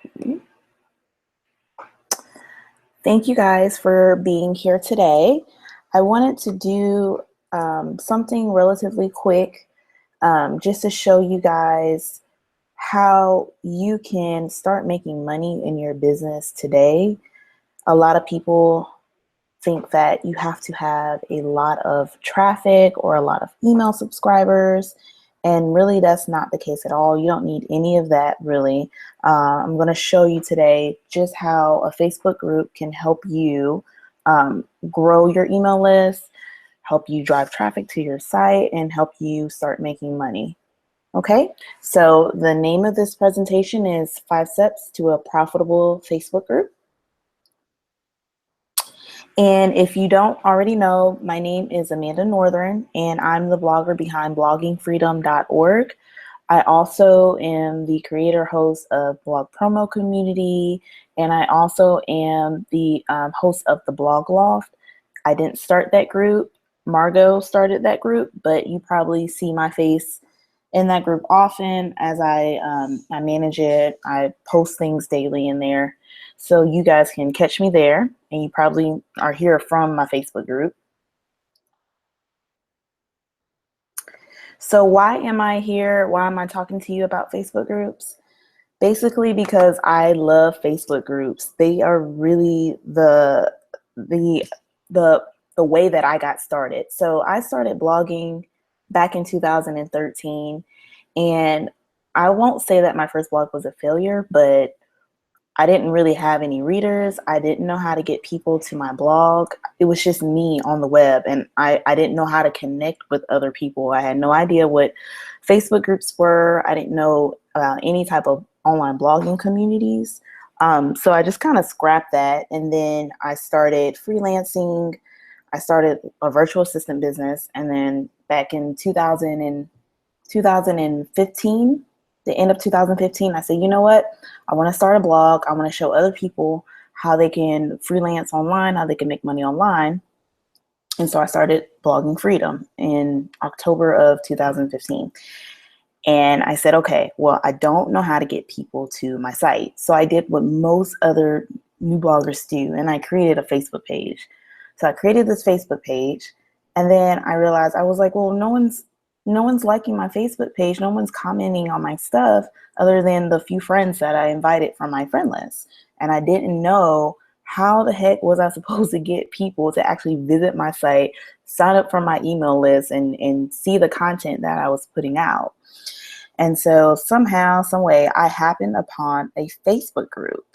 Okay. Thank you guys for being here today. I wanted to do something relatively quick just to show you guys how you can start making money in your business today. A lot of people think that you have to have a lot of traffic or a lot of email subscribers. And really, that's not the case at all. You don't need any of that, really. I'm going to show you today just how a Facebook group can help you grow your email list, help you drive traffic to your site, and help you start making money. Okay, so the name of this presentation is 5 Steps to a Profitable Facebook Group. And if you don't already know, my name is Amanda Northern, and I'm the blogger behind bloggingfreedom.org. I also am the creator host of Blog Promo Community, and I also am the host of the Blog Loft. I didn't start that group. Margot started that group, but you probably see my face in that group often as I manage it. I post things daily in there. So you guys can catch me there, and you probably are here from my Facebook group. So why am I here? Why am I talking to you about Facebook groups? Basically because I love Facebook groups. They are really the way that I got started. So I started blogging back in 2013, and I won't say that my first blog was a failure, but I didn't really have any readers. I didn't know how to get people to my blog. It was just me on the web, and I didn't know how to connect with other people. I had no idea what Facebook groups were. I didn't know about any type of online blogging communities. So I just kind of scrapped that, and then I started freelancing. I started a virtual assistant business, and then back in 2015, the end of 2015, I said, you know what? I want to start a blog. I want to show other people how they can freelance online, how they can make money online. And so I started Blogging Freedom in October of 2015. And I said, okay, well, I don't know how to get people to my site. So I did what most other new bloggers do, and I created a Facebook page. So I created this Facebook page, and then I realized, I was like, well, no one's liking my Facebook page. No one's commenting on my stuff other than the few friends that I invited from my friend list. And I didn't know how the heck was I supposed to get people to actually visit my site, sign up for my email list, and see the content that I was putting out. And so somehow, some way, I happened upon a Facebook group.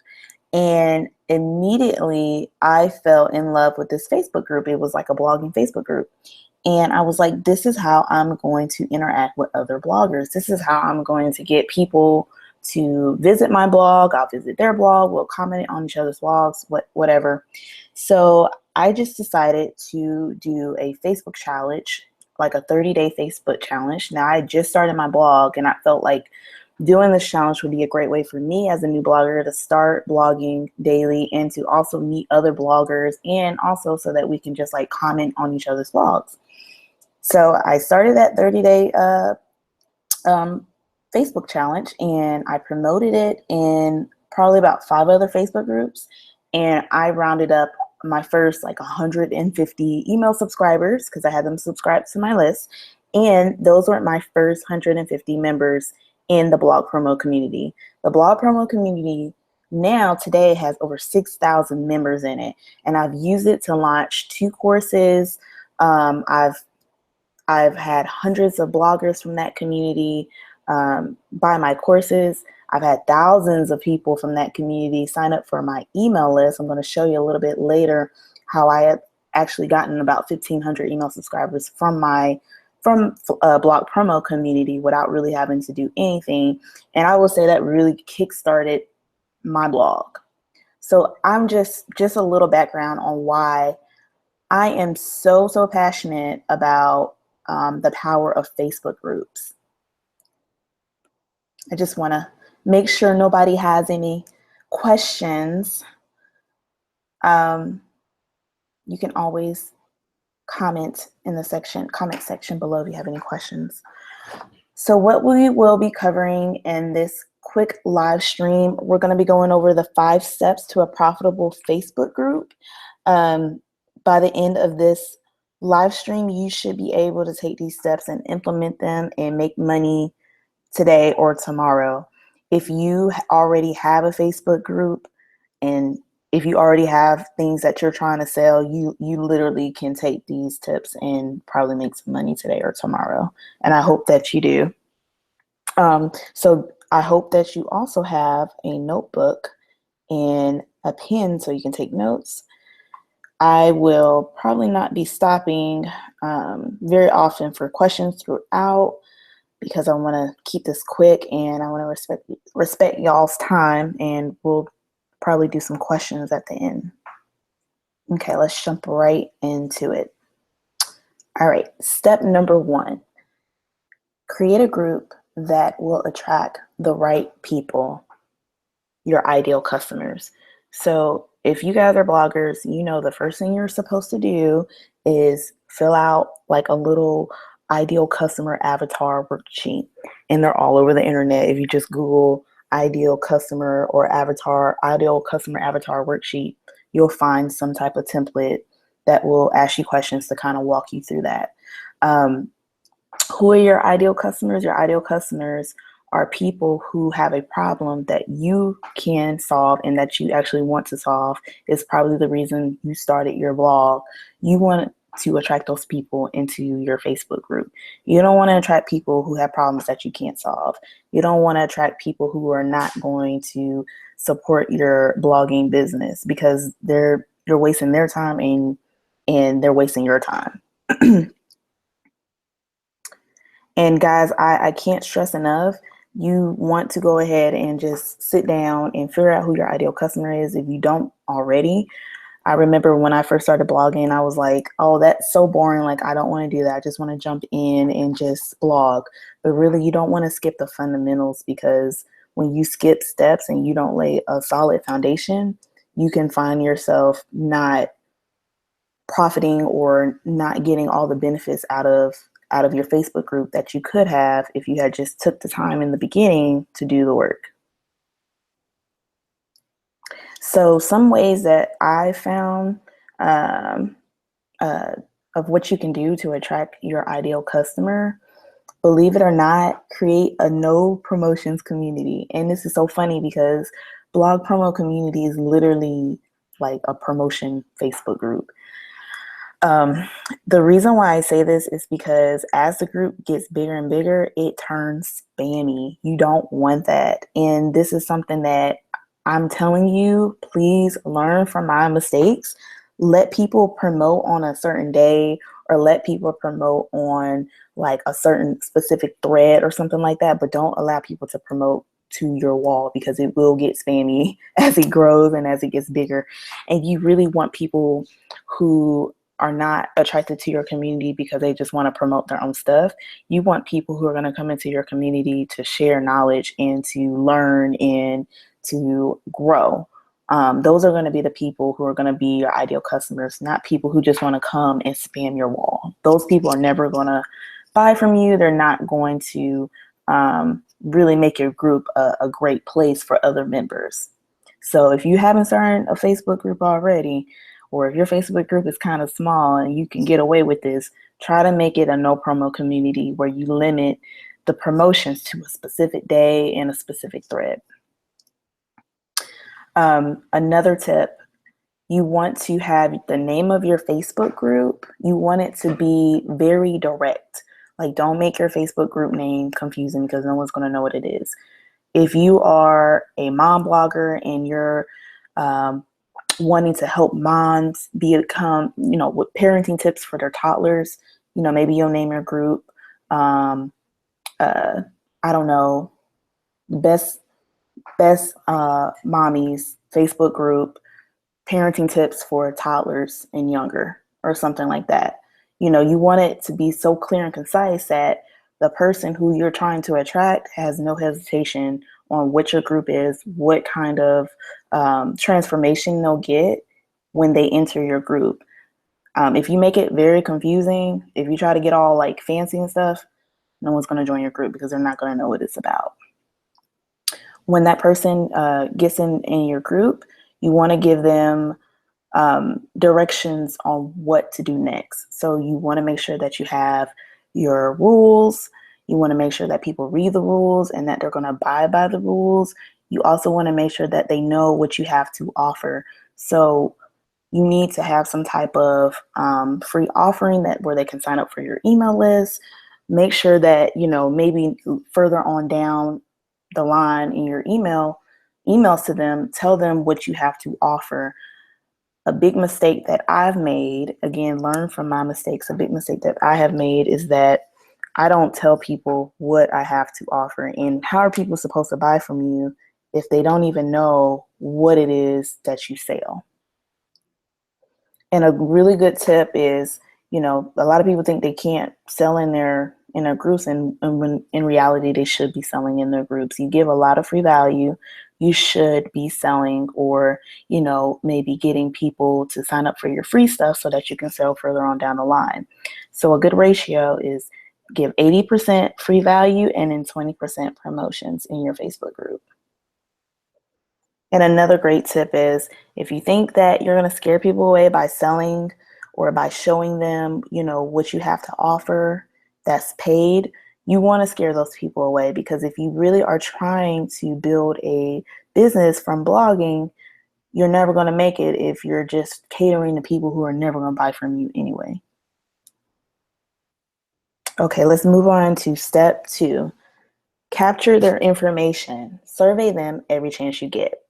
And immediately I fell in love with this Facebook group. It was like a blogging Facebook group. And I was like, this is how I'm going to interact with other bloggers. This is how I'm going to get people to visit my blog. I'll visit their blog. We'll comment on each other's blogs, whatever. So I just decided to do a Facebook challenge, like a 30-day Facebook challenge. Now, I just started my blog, and I felt like doing this challenge would be a great way for me as a new blogger to start blogging daily and to also meet other bloggers, and also so that we can just like comment on each other's blogs. So I started that 30-day Facebook challenge, and I promoted it in probably about 5 other Facebook groups, and I rounded up my first like 150 email subscribers because I had them subscribed to my list, and those were my first 150 members in the blog promo community. The blog promo community now today has over 6,000 members in it, and I've used it to launch 2 courses. I've had hundreds of bloggers from that community buy my courses. I've had thousands of people from that community sign up for my email list. I'm going to show you a little bit later how I have actually gotten about 1,500 email subscribers from blog promo community without really having to do anything. And I will say that really kickstarted my blog. So I'm just a little background on why I am so passionate about the power of Facebook groups. I just want to make sure nobody has any questions. You can always comment in the comment section below if you have any questions. So what we will be covering in this quick live stream. We're going to be going over the 5 steps to a profitable Facebook group. By the end of this live stream, you should be able to take these steps and implement them and make money today or tomorrow. If you already have a Facebook group and if you already have things that you're trying to sell, you literally can take these tips and probably make some money today or tomorrow. And I hope that you do. So I hope that you also have a notebook and a pen so you can take notes. I will probably not be stopping very often for questions throughout because I want to keep this quick and I want to respect y'all's time, and we'll probably do some questions at the end. Okay, let's jump right into it. All right, step number 1, create a group that will attract the right people, your ideal customers. So if you guys are bloggers, you know the first thing you're supposed to do is fill out like a little ideal customer avatar worksheet. And they're all over the internet. If you just Google ideal customer avatar worksheet, you'll find some type of template that will ask you questions to kind of walk you through that. Who are your ideal customers? Your ideal customers are people who have a problem that you can solve and that you actually want to solve. Is probably the reason you started your blog. You want to attract those people into your Facebook group. You don't want to attract people who have problems that you can't solve. You don't want to attract people who are not going to support your blogging business because you're wasting their time and they're wasting your time. And guys, I can't stress enough, you want to go ahead and just sit down and figure out who your ideal customer is if you don't already. I remember when I first started blogging, I was like, oh, that's so boring. Like, I don't want to do that. I just want to jump in and just blog. But really, you don't want to skip the fundamentals, because when you skip steps and you don't lay a solid foundation, you can find yourself not profiting or not getting all the benefits out of your Facebook group that you could have if you had just took the time in the beginning to do the work. So some ways that I found of what you can do to attract your ideal customer, believe it or not, create a no promotions community. And this is so funny because blog promo community is literally like a promotion Facebook group. The reason why I say this is because as the group gets bigger and bigger, it turns spammy. You don't want that. And this is something that I'm telling you, please learn from my mistakes. Let people promote on a certain day, or let people promote on like a certain specific thread or something like that, but don't allow people to promote to your wall, because it will get spammy as it grows and as it gets bigger. And you really want people who are not attracted to your community because they just want to promote their own stuff. You want people who are going to come into your community to share knowledge and to learn and to grow. Those are going to be the people who are going to be your ideal customers, not people who just want to come and spam your wall. Those people are never going to buy from you. They're not going to really make your group a great place for other members. So if you haven't started a Facebook group already, or if your Facebook group is kind of small and you can get away with this, try to make it a no promo community where you limit the promotions to a specific day and a specific thread. Another tip, you want to have the name of your Facebook group. You want it to be very direct. Like, don't make your Facebook group name confusing, because no one's going to know what it is. If you are a mom blogger and you're wanting to help moms become, with parenting tips for their toddlers, maybe you'll name your group, I don't know, best mommies Facebook group, parenting tips for toddlers and younger, or something like that. You want it to be so clear and concise that the person who you're trying to attract has no hesitation on what your group is, what kind of transformation they'll get when they enter your group. If you make it very confusing, if you try to get all like fancy and stuff, no one's going to join your group because they're not going to know what it's about. When that person gets in your group, you want to give them directions on what to do next. So you want to make sure that you have your rules. You want to make sure that people read the rules and that they're going to abide by the rules. You also want to make sure that they know what you have to offer. So you need to have some type of free offering that where they can sign up for your email list. Make sure that, maybe further on down the line in your emails to them, tell them what you have to offer. A big mistake that I've made, again, learn from my mistakes. A big mistake that I have made is that I don't tell people what I have to offer. And how are people supposed to buy from you if they don't even know what it is that you sell? And a really good tip is, a lot of people think they can't sell in their groups, and when in reality they should be selling in their groups. You give a lot of free value, you should be selling, or maybe getting people to sign up for your free stuff so that you can sell further on down the line. So a good ratio is give 80% free value and then 20% promotions in your Facebook group. And another great tip is, if you think that you're going to scare people away by selling or by showing them, what you have to offer that's paid, you want to scare those people away, because if you really are trying to build a business from blogging, you're never going to make it if you're just catering to people who are never going to buy from you anyway. Okay, let's move on to step 2. Capture their information. Survey them every chance you get.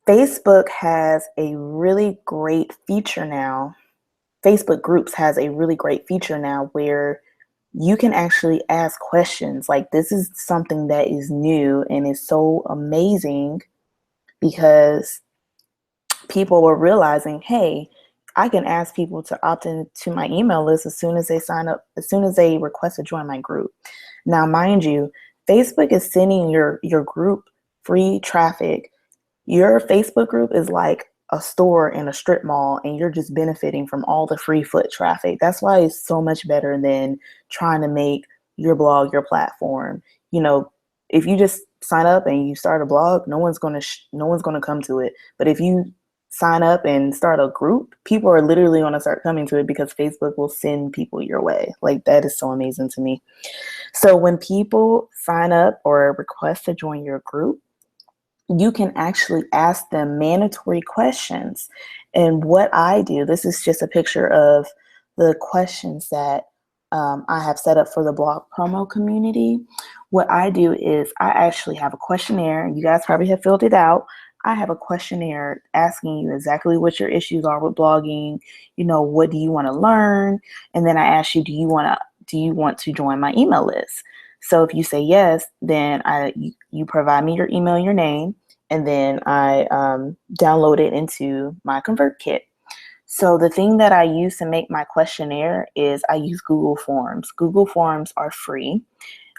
Facebook has a really great feature now. Facebook groups has a really great feature now where you can actually ask questions. Like, this is something that is new and is so amazing, because people were realizing, hey, I can ask people to opt into my email list as soon as they sign up, as soon as they request to join my group. Now, mind you, Facebook is sending your group free traffic. Your Facebook group is like a store in a strip mall, and you're just benefiting from all the free foot traffic. That's why it's so much better than trying to make your blog your platform. If you just sign up and you start a blog, no one's going to come to it. But if you sign up and start a group, people are literally going to start coming to it, because Facebook will send people your way. Like, that is so amazing to me. So when people sign up or request to join your group, you can actually ask them mandatory questions. And what I do, this is just a picture of the questions that I have set up for the blog promo community. What I do is I actually have a questionnaire. You guys probably have filled it out. I have a questionnaire asking you exactly what your issues are with blogging. What do you want to learn? And then I ask you, do you want to join my email list? So if you say yes, then you provide me your email and your name, and then I download it into my ConvertKit. So the thing that I use to make my questionnaire is I use Google Forms. Google Forms are free.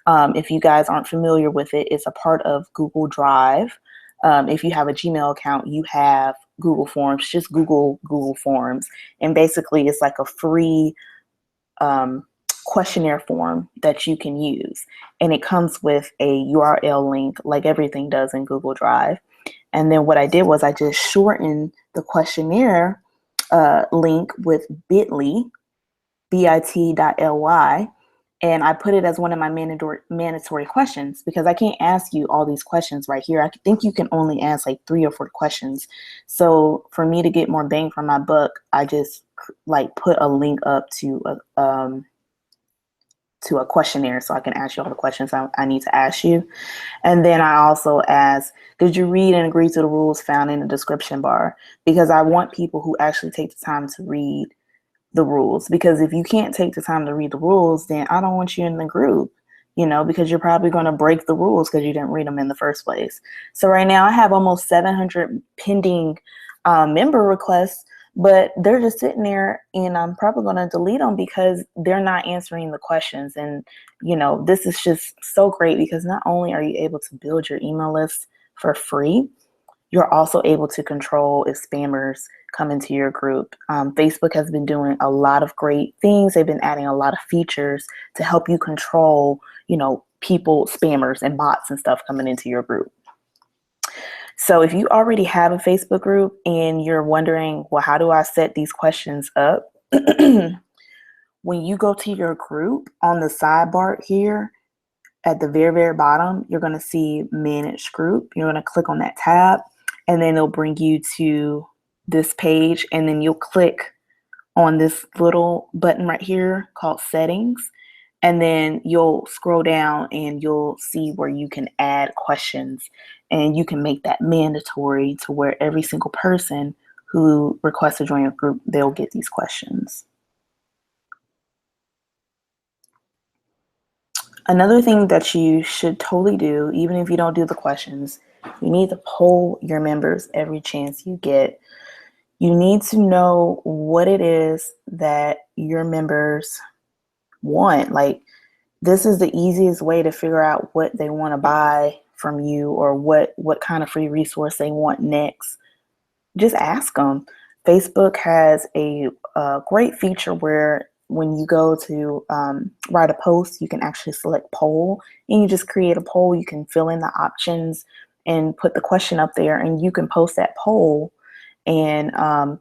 If you guys aren't familiar with it, it's a part of Google Drive. If you have a Gmail account, you have Google Forms. Just Google Forms. And basically, it's like a free questionnaire form that you can use. And it comes with a URL link, like everything does in Google Drive. And then what I did was I just shortened the questionnaire link with bit.ly, bit.ly, and I put it as one of my mandatory questions, because I can't ask you all these questions right here. I think you can only ask like 3 or 4 questions. So for me to get more bang for my buck, I just put a link up to a questionnaire, so I can ask you all the questions I need to ask you. And then I also ask, did you read and agree to the rules found in the description bar? Because I want people who actually take the time to read the rules. Because if you can't take the time to read the rules, then I don't want you in the group, because you're probably going to break the rules because you didn't read them in the first place. So right now I have almost 700 pending member requests, but they're just sitting there, and I'm probably going to delete them because they're not answering the questions. And, this is just so great, because not only are you able to build your email list for free, you're also able to control if spammers come into your group. Facebook has been doing a lot of great things. They've been adding a lot of features to help you control, people, spammers and bots and stuff coming into your group. So if you already have a Facebook group and you're wondering, well, how do I set these questions up? When you go to your group on the sidebar here at the very, very bottom, you're going to see manage group. You're going to click on that tab and then it'll bring you to this page, and then you'll click on this little button right here called settings. And then you'll scroll down and you'll see where you can add questions, and you can make that mandatory to where every single person who requests to join your group, they'll get these questions. Another thing that you should totally do, even if you don't do the questions, you need to poll your members every chance you get. You need to know what it is that your members want. Like, this is the easiest way to figure out what they want to buy from you, or what kind of free resource they want next. Just ask them. Facebook has a great feature where when you go to write a post, you can actually select poll, and you just create a poll. You can fill in the options and put the question up there, and you can post that poll, and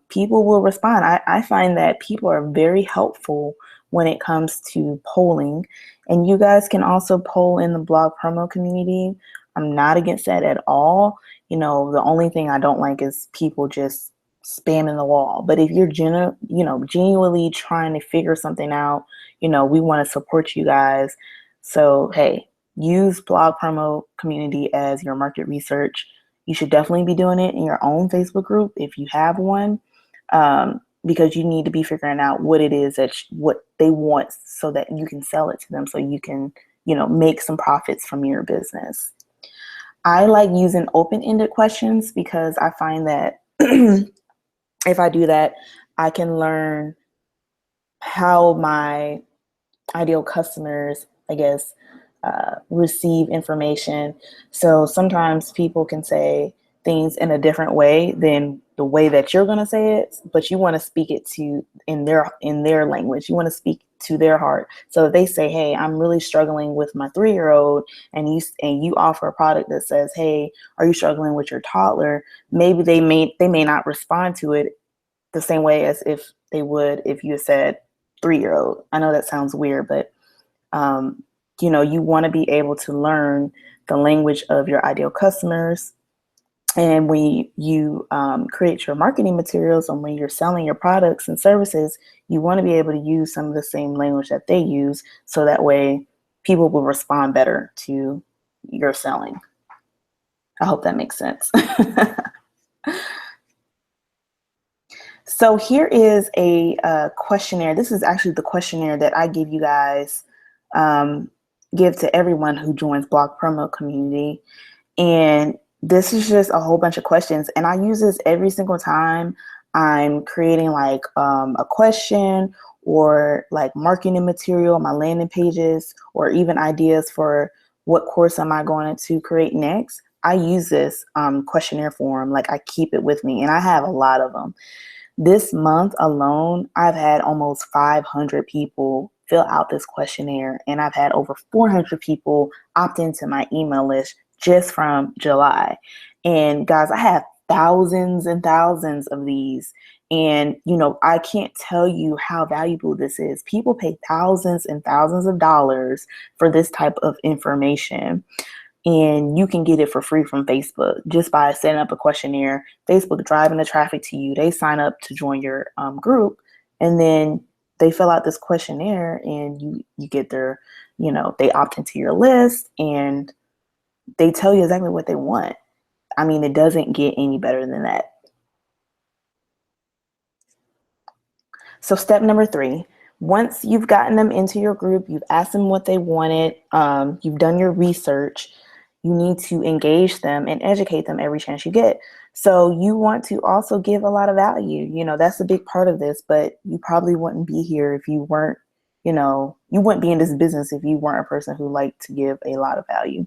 people will respond. I find that people are very helpful when it comes to polling, and you guys can also poll in the blog promo community. I'm not against that at all. You know, the only thing I don't like is people just spamming the wall. But if you're genuinely trying to figure something out, we want to support you guys. So hey, use blog promo community as your market research. You should definitely be doing it in your own Facebook group if you have one, because you need to be figuring out what it is what they want, so that you can sell it to them, so you can make some profits from your business. I like using open-ended questions because I find that if I do that, I can learn how my ideal customers, I guess, receive information. So sometimes people can say things in a different way than the way that you're going to say it, but you want to speak it to in their language. You want to speak to their heart. So if they say, hey, I'm really struggling with my 3-year-old, and you offer a product that says, hey, are you struggling with your toddler? Maybe they may not respond to it the same way as if they would if you said 3-year-old. I know that sounds weird, but you want to be able to learn the language of your ideal customers. And when you create your marketing materials, and when you're selling your products and services, you want to be able to use some of the same language that they use, so that way people will respond better to your selling. I hope that makes sense. So here is a questionnaire. This is actually the questionnaire that I give you guys, give to everyone who joins Blog Promo Community. And this is just a whole bunch of questions. And I use this every single time I'm creating like a question, or like marketing material, my landing pages, or even ideas for what course am I going to create next. I use this questionnaire form. Like, I keep it with me, and I have a lot of them. This month alone, I've had almost 500 people fill out this questionnaire, and I've had over 400 people opt into my email list just from July. And guys, I have thousands and thousands of these. And, I can't tell you how valuable this is. People pay thousands and thousands of dollars for this type of information. And you can get it for free from Facebook just by setting up a questionnaire. Facebook driving the traffic to you. They sign up to join your group, and then they fill out this questionnaire, and you get their, they opt into your list, and they tell you exactly what they want. I mean, it doesn't get any better than that. So step number 3, once you've gotten them into your group, you've asked them what they wanted, you've done your research, you need to engage them and educate them every chance you get. So you want to also give a lot of value. That's a big part of this, but you probably wouldn't be here if you weren't, you wouldn't be in this business if you weren't a person who liked to give a lot of value.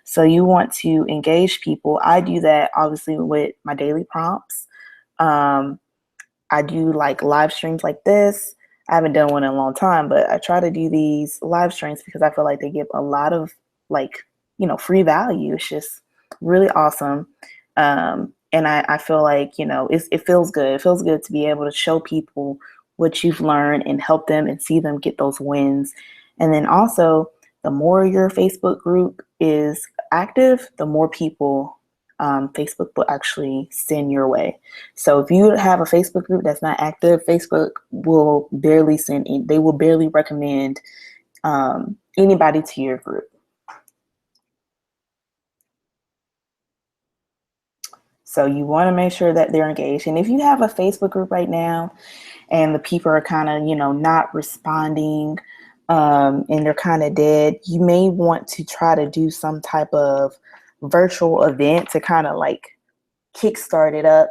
So you want to engage people. I do that obviously with my daily prompts. I do like live streams like this. I haven't done one in a long time, but I try to do these live streams because I feel like they give a lot of like, free value. It's just really awesome. And I feel like, it feels good. It feels good to be able to show people what you've learned and help them and see them get those wins. And then also, the more your Facebook group is active, the more people Facebook will actually send your way. So if you have a Facebook group that's not active, Facebook will barely send in, they will barely recommend anybody to your group. So you want to make sure that they're engaged. And if you have a Facebook group right now and the people are kind of, not responding and they're kind of dead, you may want to try to do some type of virtual event to kind of like kickstart it up.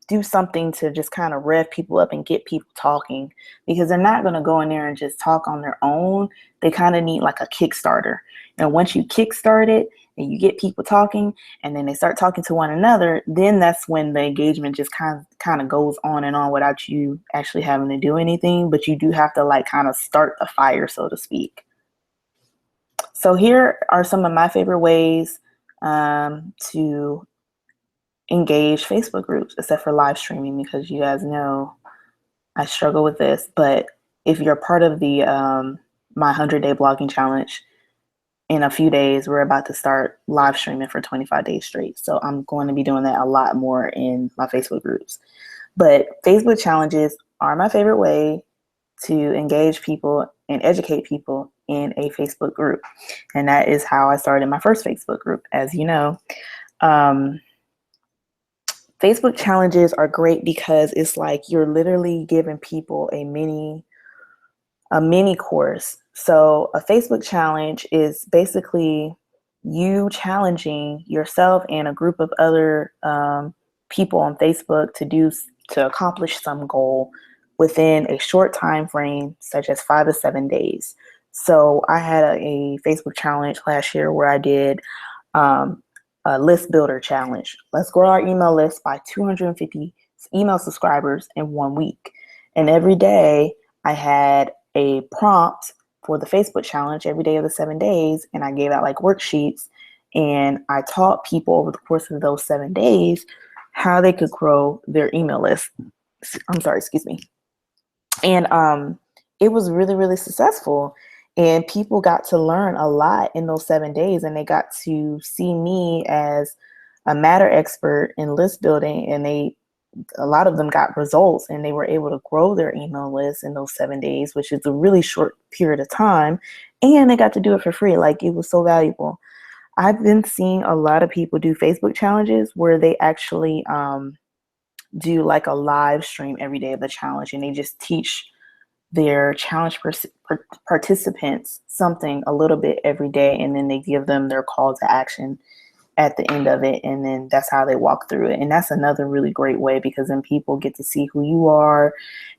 Do something to just kind of rev people up and get people talking, because they're not going to go in there and just talk on their own. They kind of need like a Kickstarter. And once you kickstart it and you get people talking and then they start talking to one another, then that's when the engagement just kind of goes on and on without you actually having to do anything. But you do have to like kind of start the fire, so to speak. So here are some of my favorite ways to engage Facebook groups, except for live streaming, because you guys know I struggle with this. But if you're part of the my 100-day blogging challenge, in a few days we're about to start live streaming for 25 days straight. So I'm going to be doing that a lot more in my Facebook groups. But Facebook challenges are my favorite way to engage people and educate people in a Facebook group. And that is how I started my first Facebook group, as you know. Facebook challenges are great because it's like you're literally giving people a mini course. So a Facebook challenge is basically you challenging yourself and a group of other people on Facebook to accomplish some goal within a short time frame, such as 5 to 7 days. So I had a Facebook challenge last year where I did a list builder challenge. Let's grow our email list by 250 email subscribers in 1 week. And every day I had a prompt for the Facebook challenge every day of the 7 days. And I gave out like worksheets, and I taught people over the course of those 7 days how they could grow their email list. Excuse me. And it was really, really successful. And people got to learn a lot in those 7 days, and they got to see me as a matter expert in list building. And a lot of them got results, and they were able to grow their email list in those 7 days, which is a really short period of time. And they got to do it for free. Like, it was so valuable. I've been seeing a lot of people do Facebook challenges where they actually do like a live stream every day of the challenge, and they just teach their challenge participants something a little bit every day, and then they give them their call to action at the end of it, and then that's how they walk through it. And that's another really great way, because then people get to see who you are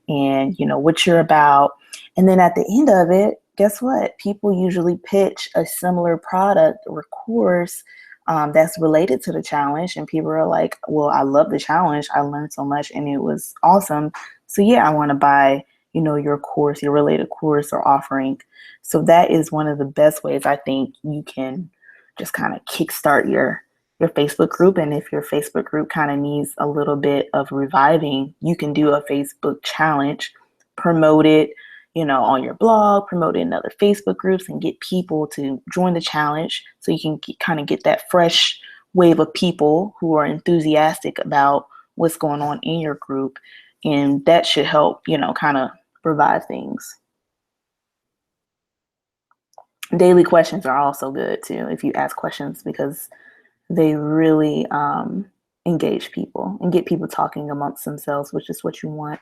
and what you're about. And then at the end of it, guess what? People usually pitch a similar product or course that's related to the challenge, and people are like, well, I love the challenge, I learned so much and it was awesome, so yeah, I want to buy your course, your related course or offering. So that is one of the best ways I think you can just kind of kickstart your Facebook group. And if your Facebook group kind of needs a little bit of reviving, you can do a Facebook challenge, promote it, on your blog, promote it in other Facebook groups, and get people to join the challenge, so you can kind of get that fresh wave of people who are enthusiastic about what's going on in your group. And that should help, kind of revive things. Daily questions are also good too, if you ask questions, because they really engage people and get people talking amongst themselves, which is what you want.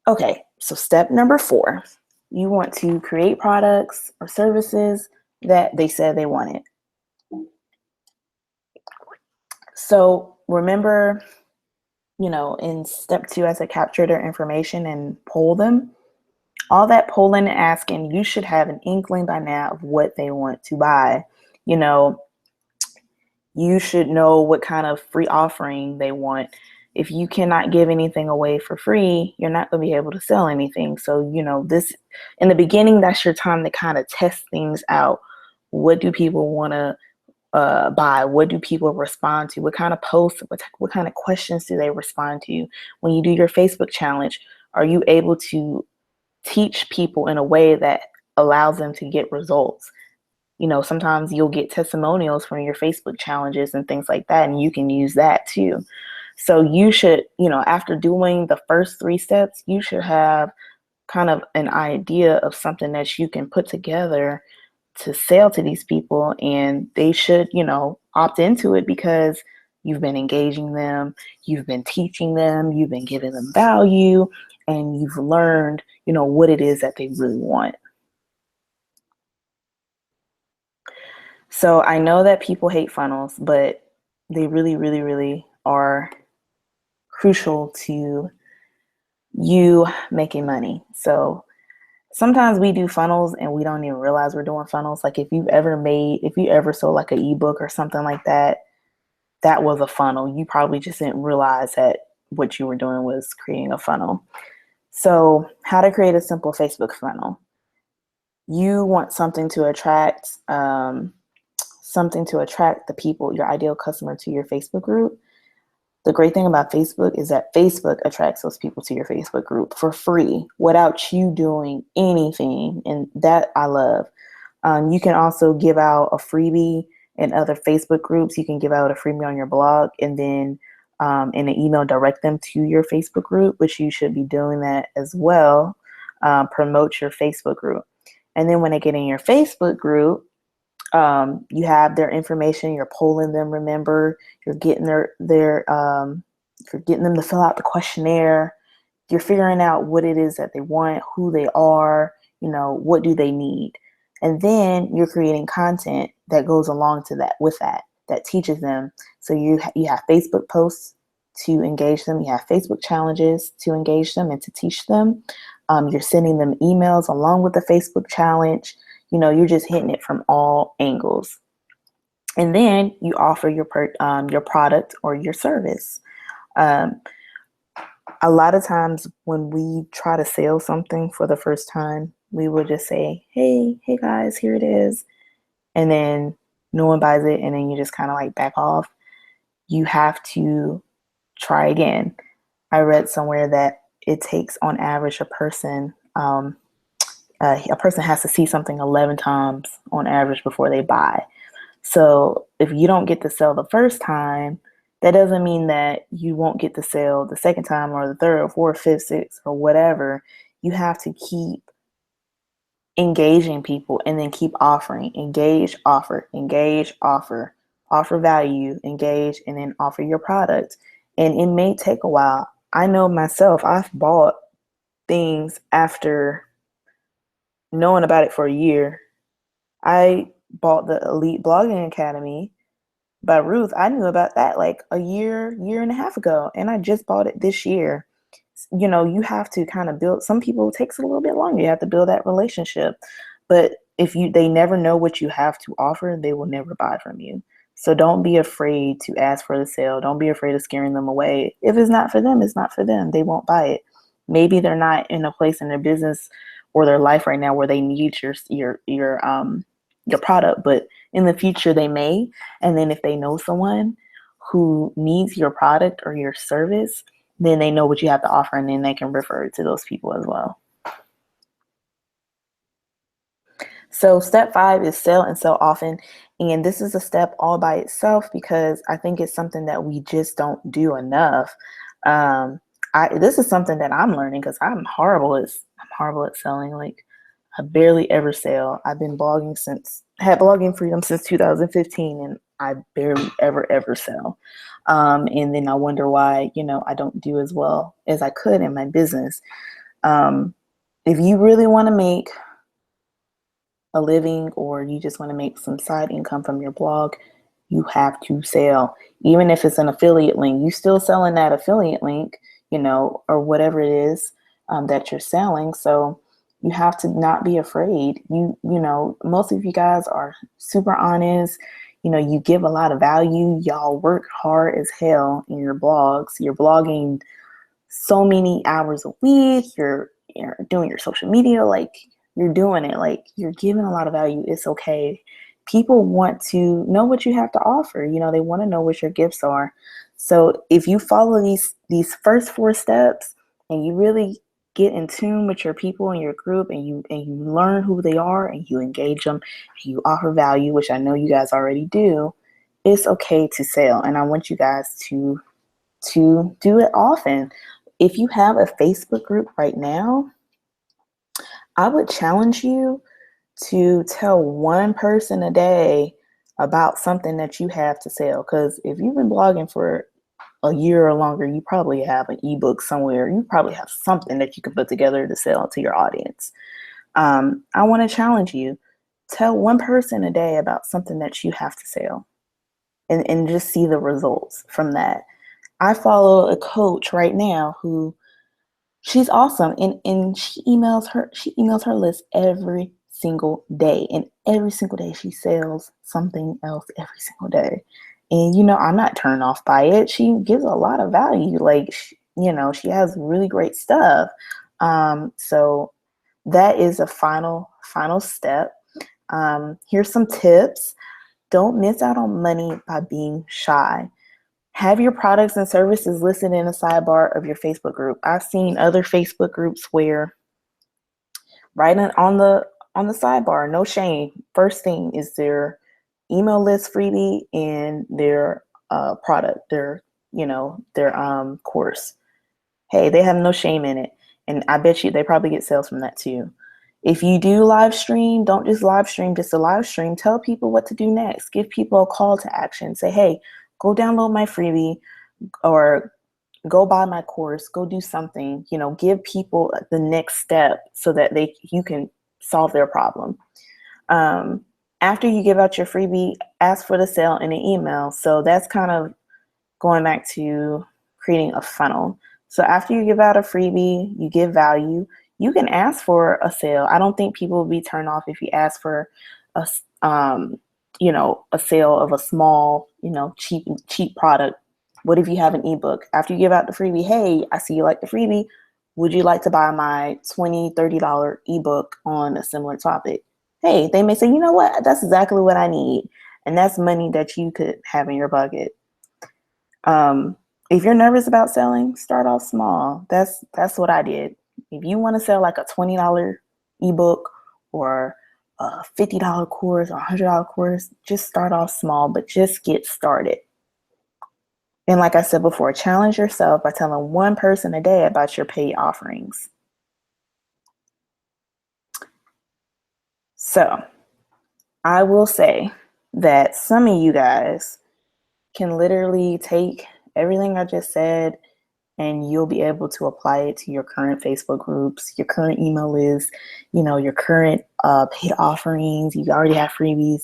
Okay, so step number 4, you want to create products or services that they said they wanted. So remember, in step 2, I said capture their information and poll them. All that polling and asking, you should have an inkling by now of what they want to buy. You should know what kind of free offering they want. If you cannot give anything away for free, you're not going to be able to sell anything. So, this in the beginning, that's your time to kind of test things out. What do people want to buy? What do people respond to? What kind of posts, what kind of questions do they respond to? When you do your Facebook challenge, are you able to teach people in a way that allows them to get results? Sometimes you'll get testimonials from your Facebook challenges and things like that, and you can use that too. So you should, after doing the first 3 steps, you should have kind of an idea of something that you can put together to sell to these people, and they should, opt into it because you've been engaging them, you've been teaching them, you've been giving them value, and you've learned, what it is that they really want. So I know that people hate funnels, but they really, really, really are crucial to you making money. So sometimes we do funnels and we don't even realize we're doing funnels. Like if you ever sold like an ebook or something like that, that was a funnel. You probably just didn't realize that what you were doing was creating a funnel. So how to create a simple Facebook funnel. You want something to attract the people, your ideal customer, to your Facebook group. The great thing about Facebook is that Facebook attracts those people to your Facebook group for free without you doing anything. And that I love. You can also give out a freebie in other Facebook groups. You can give out a freebie on your blog and then in an email direct them to your Facebook group, which you should be doing that as well. Promote your Facebook group. And then when they get in your Facebook group, you have their information, you're polling them, remember, you're getting you're getting them to fill out the questionnaire, you're figuring out what it is that they want, who they are, what do they need. And then you're creating content that goes along to that teaches them. So you have Facebook posts to engage them, you have Facebook challenges to engage them and to teach them. You're sending them emails along with the Facebook challenge. You're just hitting it from all angles. And then you offer your product or your service. A lot of times when we try to sell something for the first time, we will just say, hey guys, here it is. And then no one buys it. And then you just kind of like back off. You have to try again. I read somewhere that it takes on average a person has to see something 11 times on average before they buy. So if you don't get to sell the first time, that doesn't mean that you won't get to sell the second time or the third or fourth, fifth, sixth, or whatever. You have to keep engaging people and then keep offering. Engage, offer, offer value, engage, and then offer your product. And it may take a while. I know myself, I've bought things after knowing about it for a year. I bought the Elite Blogging Academy by Ruth. I knew about that like a year and a half ago, and I just bought it this year. You have to kind of build. Some people, it takes a little bit longer. You have to build that relationship. But if they never know what you have to offer, they will never buy from you. So don't be afraid to ask for the sale. Don't be afraid of scaring them away. If it's not for them, it's not for them. They won't buy it. Maybe they're not in a place in their business or their life right now where they need your product, but in the future they may. And then if they know someone who needs your product or your service, then they know what you have to offer, and then they can refer it to those people as well. So step 5 is sell and sell often. And this is a step all by itself because I think it's something that we just don't do enough. This is something that I'm learning because I'm horrible at selling. Like I barely ever sell. I've been had blogging freedom since 2015, and I barely ever sell. And then I wonder why, I don't do as well as I could in my business. If you really want to make a living or you just want to make some side income from your blog, you have to sell. Even if it's an affiliate link, you still selling that affiliate link, or whatever it is that you're selling. So you have to not be afraid. Most of you guys are super honest. You give a lot of value. Y'all work hard as hell in your blogs. You're blogging so many hours a week. You're doing your social media. Like you're doing it. Like you're giving a lot of value. It's okay people want to know what you have to offer. They want to know what your gifts are. So if you follow these first 4 steps and you really get in tune with your people in your group, and you learn who they are, and you engage them, and you offer value, which I know you guys already do, it's okay to sell. And I want you guys to do it often. If you have a Facebook group right now, I would challenge you to tell one person a day about something that you have to sell. Because if you've been blogging for a year or longer, you probably have an ebook somewhere. You probably have something that you can put together to sell to your audience. I want to challenge you. Tell one person a day about something that you have to sell, and just see the results from that. I follow a coach right now who, she's awesome, and she emails her list every single day, and every single day she sells something else every single day. And I'm not turned off by it. She gives a lot of value. Like, she has really great stuff. So that is a final step. Here's some tips. Don't miss out on money by being shy. Have your products and services listed in a sidebar of your Facebook group. I've seen other Facebook groups where right on the sidebar, no shame, first thing is their email list freebie and their product, their course. Hey, they have no shame in it, and I bet you they probably get sales from that too. If you do live stream, don't just live stream just a live stream. Tell people what to do next. Give people a call to action. Say, hey, go download my freebie, or go buy my course, go do something. Give people the next step so that you can solve their problem. After you give out your freebie, ask for the sale in an email. So that's kind of going back to creating a funnel. So after you give out a freebie, you give value, you can ask for a sale. I don't think people will be turned off if you ask for a sale of a small, cheap product. What if you have an ebook? After you give out the freebie, hey, I see you like the freebie. Would you like to buy my $20, $30 ebook on a similar topic? Hey, they may say, you know what? That's exactly what I need. And that's money that you could have in your bucket. If you're nervous about selling, start off small. That's what I did. If you want to sell like a $20 ebook or a $50 course or $100 course, just start off small, but just get started. And like I said before, challenge yourself by telling one person a day about your paid offerings. So I will say that some of you guys can literally take everything I just said, and you'll be able to apply it to your current Facebook groups, your current email list, your current paid offerings. You already have freebies.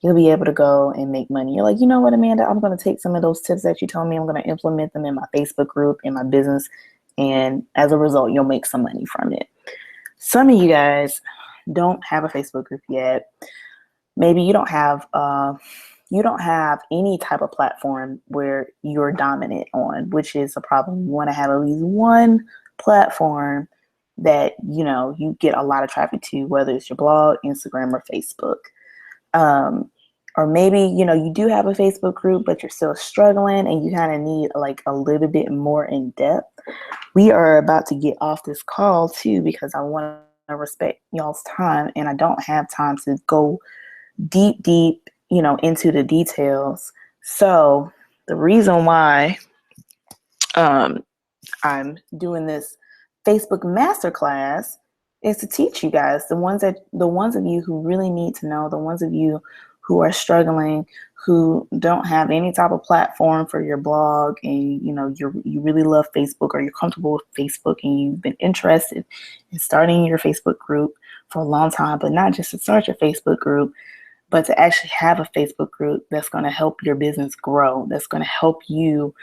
You'll be able to go and make money. You're like, you know what, Amanda, I'm going to take some of those tips that you told me. I'm going to implement them in my Facebook group, in my business. And as a result, you'll make some money from it. Some of you guys don't have a Facebook group yet. Maybe you don't have any type of platform where you're dominant on, which is a problem. You want to have at least one platform that, you get a lot of traffic to, whether it's your blog, Instagram, or Facebook. Or maybe, you do have a Facebook group, but you're still struggling and you kind of need like a little bit more in depth. We are about to get off this call too, because I want to respect y'all's time, and I don't have time to go deep, into the details. So the reason why I'm doing this Facebook masterclass is to teach you guys, the ones of you who really need to know, the ones of you who are struggling, who don't have any type of platform for your blog, and you really love Facebook, or you're comfortable with Facebook, and you've been interested in starting your Facebook group for a long time, but not just to start your Facebook group, but to actually have a Facebook group that's going to help your business grow, that's going to help you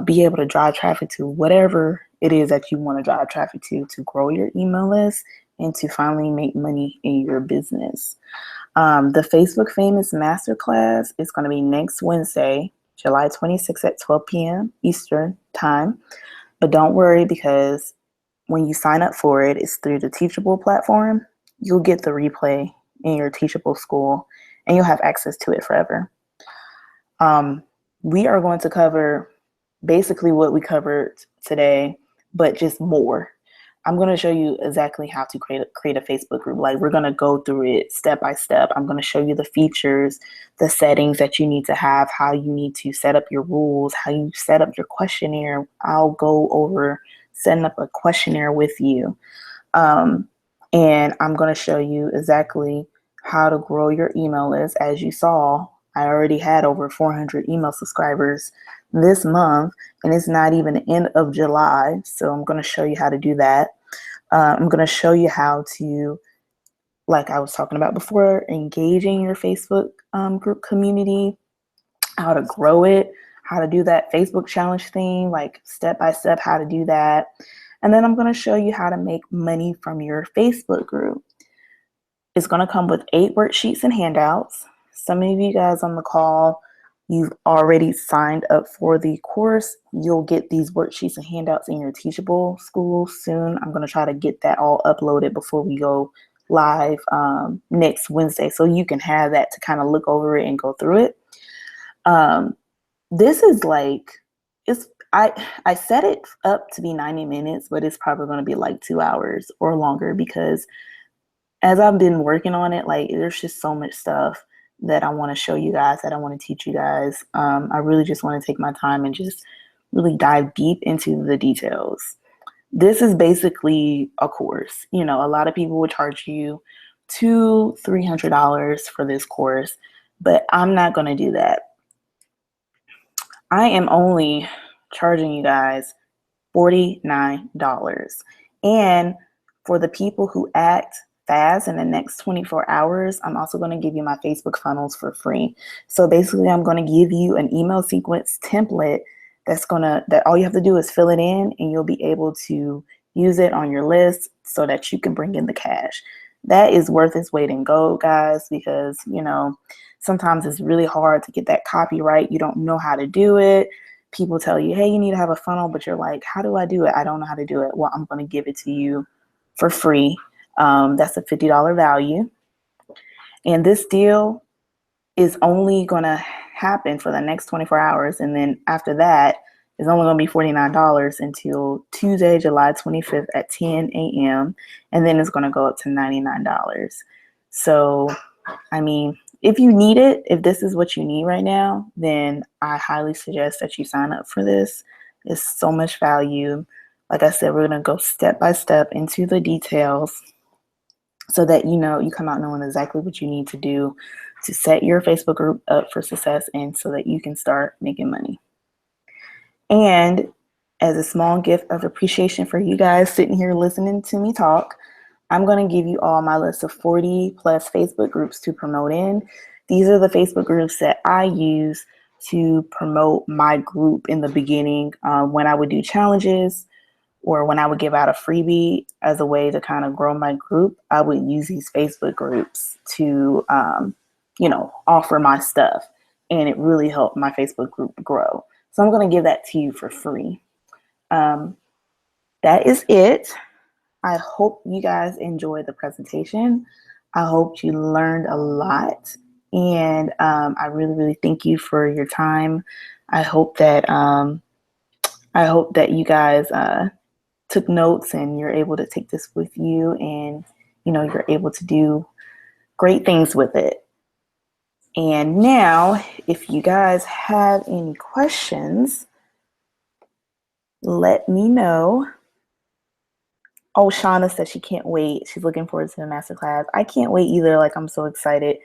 be able to drive traffic to whatever it is that you want to drive traffic to grow your email list and to finally make money in your business. The Facebook Famous Masterclass is going to be next Wednesday, July 26th at 12 p.m. Eastern Time. But don't worry, because when you sign up for it, it's through the Teachable platform. You'll get the replay in your Teachable school, and you'll have access to it forever. We are going to cover basically what we covered today, but just more. I'm going to show you exactly how to create a Facebook group. Like, we're going to go through it step by step. I'm going to show you the features, the settings that you need to have, how you need to set up your rules, how you set up your questionnaire. I'll go over setting up a questionnaire with you. And I'm going to show you exactly how to grow your email list. As you saw, I already had over 400 email subscribers this month, and it's not even the end of July. So I'm going to show you how to do that. I'm going to show you how to, like I was talking about before, engaging your Facebook group community, how to grow it, how to do that Facebook challenge thing, like step by step, how to do that. And then I'm going to show you how to make money from your Facebook group. It's going to come with 8 worksheets and handouts. Some of you guys on the call, you've already signed up for the course. You'll get these worksheets and handouts in your Teachable school soon. I'm going to try to get that all uploaded before we go live next Wednesday, so you can have that to kind of look over it and go through it. This is like, I set it up to be 90 minutes, but it's probably going to be like 2 hours or longer, because as I've been working on it, like, there's just so much stuff that I want to show you guys, that I want to teach you guys. I really just want to take my time and just really dive deep into the details. This is basically a course. You know, a lot of people would charge you $200-$300 for this course, but I'm not going to do that. I am only charging you guys $49. And for the people who act fast in the next 24 hours, I'm also going to give you my Facebook funnels for free. So basically, I'm going to give you an email sequence template that all you have to do is fill it in, and you'll be able to use it on your list so that you can bring in the cash. That is worth its weight in gold, guys, because, you know, sometimes it's really hard to get that copyright. You don't know how to do it. People tell you, hey, you need to have a funnel, but you're like, how do I do it? I don't know how to do it. Well, I'm going to give it to you for free. That's a $50 value. And this deal is only going to happen for the next 24 hours. And then after that, it's only going to be $49 until Tuesday, July 25th at 10 a.m. And then it's going to go up to $99. So, I mean, if you need it, if this is what you need right now, then I highly suggest that you sign up for this. It's so much value. Like I said, we're going to go step by step into the details so that you come out knowing exactly what you need to do to set your Facebook group up for success, and so that you can start making money. And as a small gift of appreciation for you guys sitting here listening to me talk, I'm going to give you all my list of 40 plus Facebook groups to promote in. These are the Facebook groups that I use to promote my group in the beginning, when I would do challenges or when I would give out a freebie as a way to kind of grow my group. I would use these Facebook groups to, offer my stuff, and it really helped my Facebook group grow. So I'm going to give that to you for free. That is it. I hope you guys enjoyed the presentation. I hope you learned a lot, and I really, really thank you for your time. I hope that you guys took notes, and you're able to take this with you, and you're able to do great things with it. And now, if you guys have any questions, let me know. Oh, Shauna said she can't wait. She's looking forward to the masterclass. I can't wait either. Like, I'm so excited.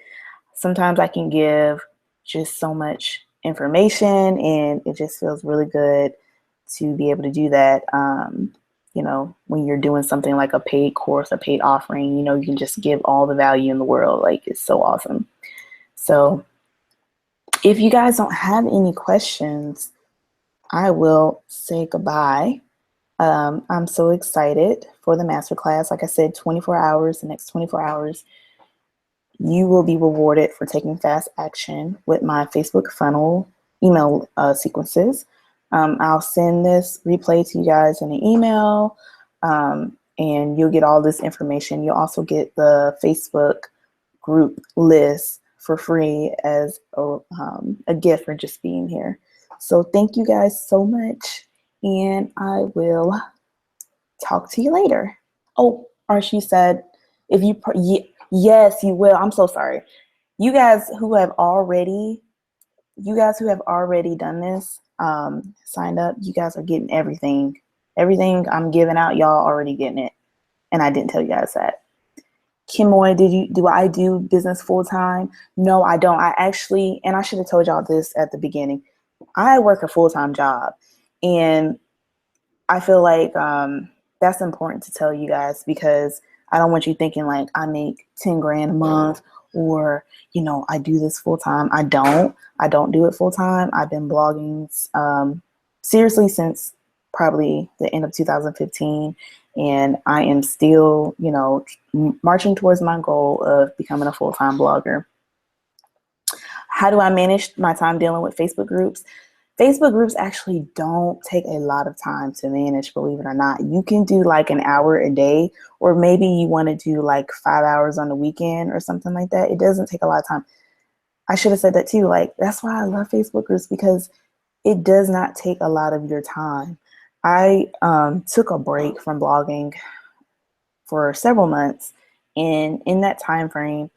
Sometimes I can give just so much information, and it just feels really good to be able to do that. When you're doing something like a paid course, a paid offering, you can just give all the value in the world. Like, it's so awesome. So if you guys don't have any questions, I will say goodbye. I'm so excited for the masterclass. Like I said, 24 hours, the next 24 hours, you will be rewarded for taking fast action with my Facebook funnel email sequences. I'll send this replay to you guys in an email, and you'll get all this information. You'll also get the Facebook group list for free as a gift for just being here. So thank you guys so much, and I will talk to you later. Oh, Archie said, if you, yes, you will. I'm so sorry. You guys who have already done this, signed up, you guys are getting everything. Everything I'm giving out, y'all already getting it. And I didn't tell you guys that. Kimoy, do I do business full time? No, I don't. I actually, and I should have told y'all this at the beginning, I work a full-time job. And I feel like that's important to tell you guys, because I don't want you thinking like I make 10 grand a month, or, I do this full time. I don't do it full time. I've been blogging seriously since probably the end of 2015. And I am still, marching towards my goal of becoming a full-time blogger. How do I manage my time dealing with Facebook groups? Facebook groups actually don't take a lot of time to manage, believe it or not. You can do like an hour a day, or maybe you want to do like 5 hours on the weekend or something like that. It doesn't take a lot of time. I should have said that too. Like, that's why I love Facebook groups, because it does not take a lot of your time. I took a break from blogging for several months, and in that time frame,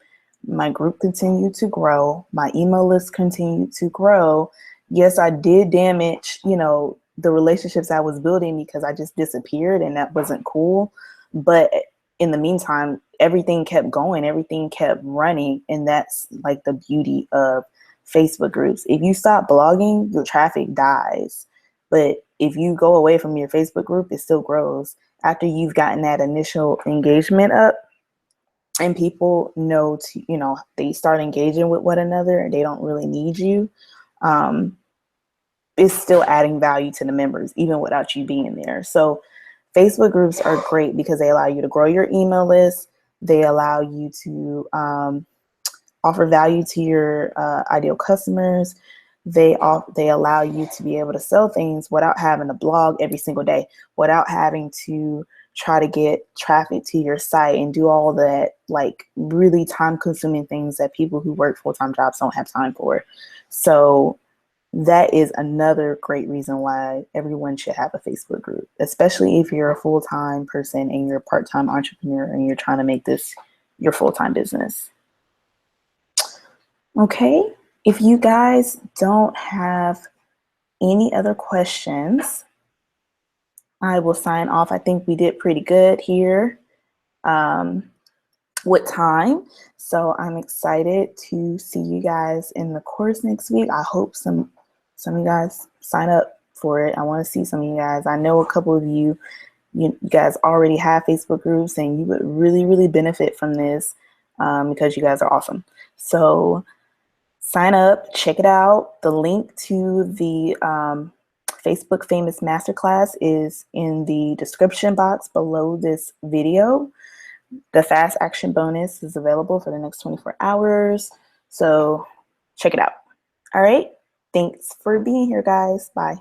my group continued to grow. My email list continued to grow. Yes, I did damage, the relationships I was building, because I just disappeared, and that wasn't cool. But in the meantime, everything kept going, everything kept running. And that's like the beauty of Facebook groups. If you stop blogging, your traffic dies. But if you go away from your Facebook group, it still grows. After you've gotten that initial engagement up, and people know they start engaging with one another, and they don't really need you, it's still adding value to the members, even without you being there. So Facebook groups are great because they allow you to grow your email list. They allow you to offer value to your ideal customers. They allow you to be able to sell things without having to blog every single day, without having to try to get traffic to your site and do all that like really time-consuming things that people who work full-time jobs don't have time for. So that is another great reason why everyone should have a Facebook group, especially if you're a full-time person and you're a part-time entrepreneur and you're trying to make this your full-time business. Okay, if you guys don't have any other questions, I will sign off. I think we did pretty good here with time. So I'm excited to see you guys in the course next week. I hope some of you guys sign up for it. I want to see some of you guys. I know a couple of you guys already have Facebook groups, and you would really, really benefit from this because you guys are awesome. So sign up, check it out. The link to the Facebook Famous Masterclass is in the description box below this video. The fast action bonus is available for the next 24 hours. So check it out. All right. Thanks for being here, guys. Bye.